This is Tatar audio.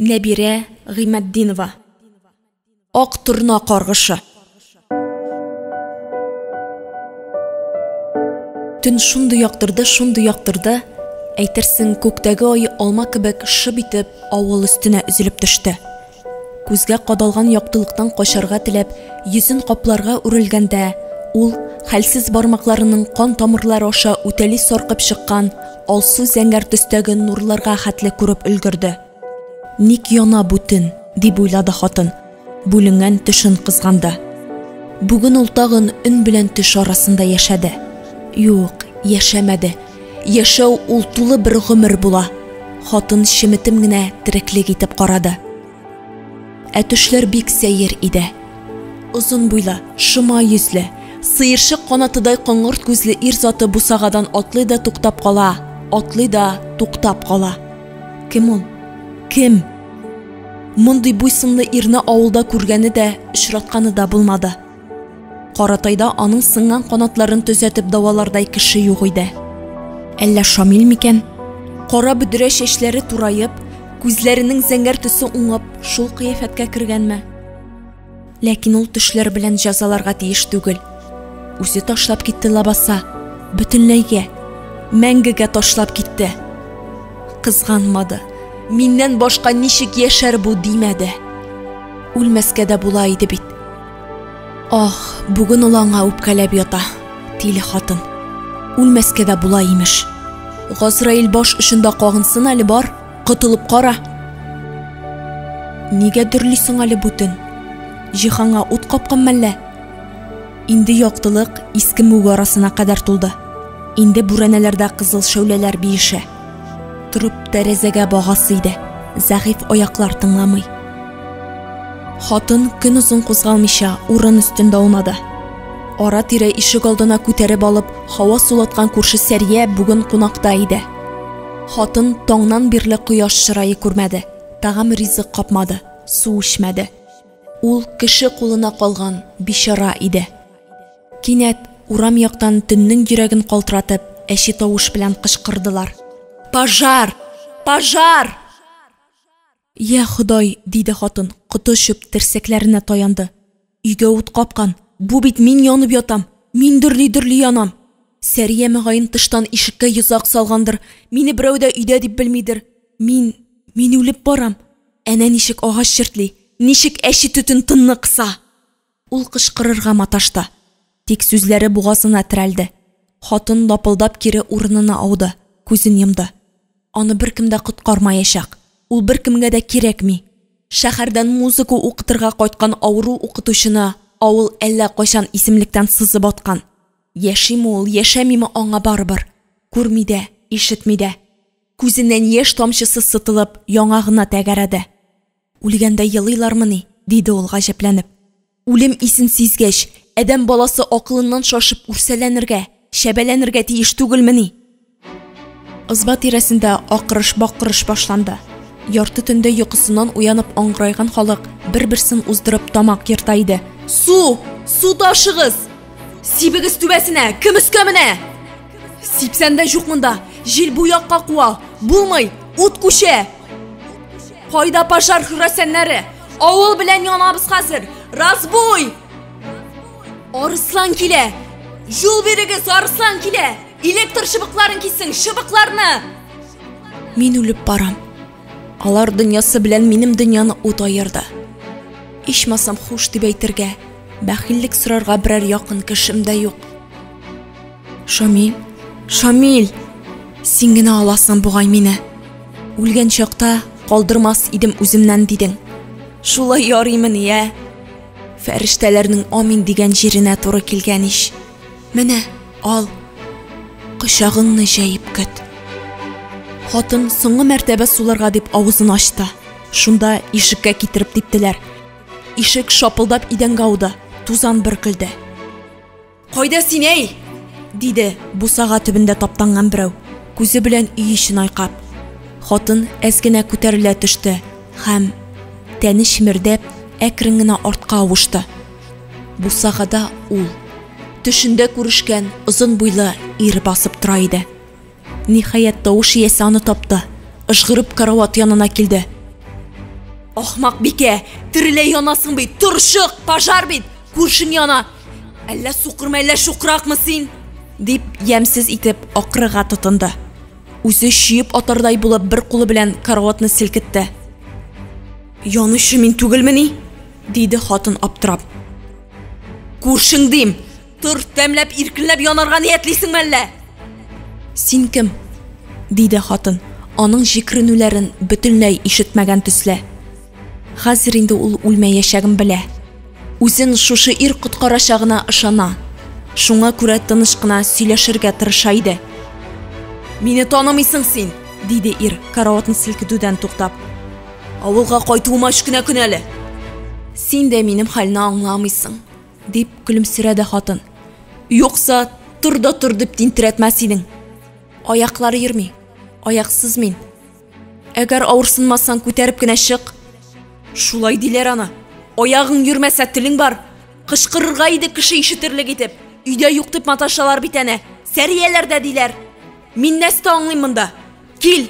Нәбирә Гыймәтдинова. Ак торна каргышы. Төн шундый яктырды, әйтерсең күктәге ай алма кебек шып итеп авыл өстенә өзелеп төште. Күзгә кадалган яктылыктан качарга теләп, йөзен капларга үрелгәндә, ул хәлсез бармакларының кан тамырлары аша үтәли саркып чыккан алсу зәңгәр төстәге нурларга хәтле күреп өлгерде. Ник яна бу төн, дип уйлады хатын, бүленгән төшен кызганды. Бүген ул тагын өн белән төш арасында яшәде. Юк, яшәмәде. Яшәү ул тулы бер гомер була. Хатын шиметем генә тереклек итеп карады. Ә төшләр бик сәер иде. Озын буйлы, шыма йөзле, сыерчык канатыдай коңгырт күзле ир заты бусагадан атлый да туктап кала, атлый да туктап кала. Кем ул? Кем? Мондый буйсынлы ирне авылда күргәне дә, очратканы да булмады. Каратайда аның сынган канатларын төзәтеп давалардай кеше юк иде. Әллә Шамил микән? Кара бүдерә чәчләре турайып, күзләренең зәңгәр төсе уңып, шул кыяфәткә кергәнме? Ләкин ул төшләр белән җәзаларга тиеш түгел. Үзе ташлап китте лабаса, бөтенләйгә, мәңгегә ташлап китте. Кызганмады. Миннән башка ничек яшәр бу димәде. Үлмәскә дә була иде бит. Ах, бүген ул аңа үпкәләп ята, тиле хатын. Үлмәскә дә була имеш. Газраил баш очында кагынсын әле бар, кытылып кара. Нигә дөрлисең әле бүтән? Җиһанга ут капканмы әллә? Инде яктылык иске мүг арасына кадәр тулды. Инде бүрәнәләрдә кызыл шәүләләр биешә. Турып тәрәзәгә багасы иде. Зәгыйф аяклар тыңламый. Хатын көн узын кузгалмыйча урын өстендә алмады. Ара-тирә ишек алдына күтәреп алып, һава сулаткан күрше Сәрия бүген кунакта иде. Хатын таңнан бирле кояш чырае күрмәде, тагам ризык капмады, су эчмәде. Ул кеше кулына калган бичара иде. Кинәт урам яктан төннең йөрәген калтыратып, әче тавыш белән кычкырдылар. Пожар! Пожар! Я Ходай, диде хатын, кытышып терсәкләренә таянды. Өйгә ут капкан. Бу бит мин янып ятам. Мин дөрли янам. Сәрия мөгаен тыштан ишеккә йозак салгандыр. Мине берәү дә өйдә дип белмидер. Мин үлеп барам. Әнә ничек агач чертли, ничек әче төтен тынны кыса. Ул кычкырырга маташты. Тик сүзләре бугазына терәлде. Хатын лапылдап кире урынына ауды, күзен йомды. Аны беркем дә коткармаячак. Ул беркемгә дә кирәкми. Шәһәрдән музыка укытырга кайткан авыру укытучыны авыл әллә кайчан исемлектән сызып аткан. Яшиме ул, яшәмиме аңа барыбер. Күрми дә, ишетми дә. Күзеннән яшь тамчысы сытылып, яңагына тәгәрәде. Үлгәндә елыйлармыни, диде ул гаҗәпләнеп. Үлем исен сизгәч, адәм баласы акылыннан шашып үрсәләнергә, шәбәләнергә тиеш түгелмени? Ызба тирәсендә акырыш-бакырыш башланды. Ярты төндә йокысыннан уянып аңгырайган халык бер-берсен уздырып тамак йырта иде. Су! Су ташыгыз! Сибегез түбәсенә, кем өскә менә? Сипсәндә юк монда, җил бу якка куа, булмый, ут күчә. Кайда пожар хөрәсәннәре? Авыл белән янабыз хәзер. Разбой! Арыслан килә. Юл бирегез, арыслан килә. Электр шыбыкларын кисен, шыбыкларны. Мин үлеп барам. Алар дөньясы белән минем дөньяны ут айырды. Ичмасам хуш дип әйтергә, бәхиллек сорарга берәр якын кешем дә юк. Шамил, Шамил, син генә аласың бугай мине. Үлгән чакта калдырмас идем үземнән дидең. Шулай ярыймыни, ә? Фәрештәләрнең амин дигән җиренә туры килгән иш. Менә, ал. Кочагыңны җәеп көт. Хатын соңгы мәртәбә суларга дип авызын ачты. Шунда ишеккә китереп диптеләр. Ишек шапылдап идәнгә ауды. Тузан бөркелде. Кайда син әй? Диде бусага төбендә таптанган берәү, күзе белән өй ишен айкап. Хатын әзгенә күтәрелә төште һәм тәне шимердәп әкрен генә артка авышты. Бусагада ул төшендә күрешкән озын буйлы ир басып тора иде. Ниһаять тавыш иясе аны тапты. Ышгырып карават янына килде. Ахмак бике, тирилей янасың бит, тур чык, пожар бит, күршең яна. Әллә суқырмы, әллә шуқыракмы син? Дип ямсыз итеп акырыга тотынды. Үзе шиеп атардай булып бер кулы белән караватны селкетте. Янышы мин түгелмени? Диде хатын аптырап. Күршең дим, тур тәмләп иркенләп янарга ниятлисеңме әллә? Син кем? Диде хатын, аның җикренүләрен бөтенләй ишетмәгән төсле. Хәзер инде ул үлмәячәген белә. Үзен шушы ир коткарачагына ышана. Шуңа күрә тыныч кына сөйләшергә тырыша иде. Мине танымыйсың син, диде ир, караватын селкетүдән туктап. Авылга кайтуыма 3 көн әле. Син дә минем хәлне аңламыйсың, дип көлемсерәде хатын. Юкса, тур дип тинтерәтмәс идең. Аяклары йөрми, аяксыз мин. Әгәр авырсынмасаң күтәреп кенә чык. Шулай диләр аны. Аягың йөрмәсә телең бар. Кычкырырга иде кеше ишетерлек итеп. Өйдә юк дип маташалар бит әнә. Сәрияләрдә диләр. Мин нәрсә аңлыйм монда? Кил.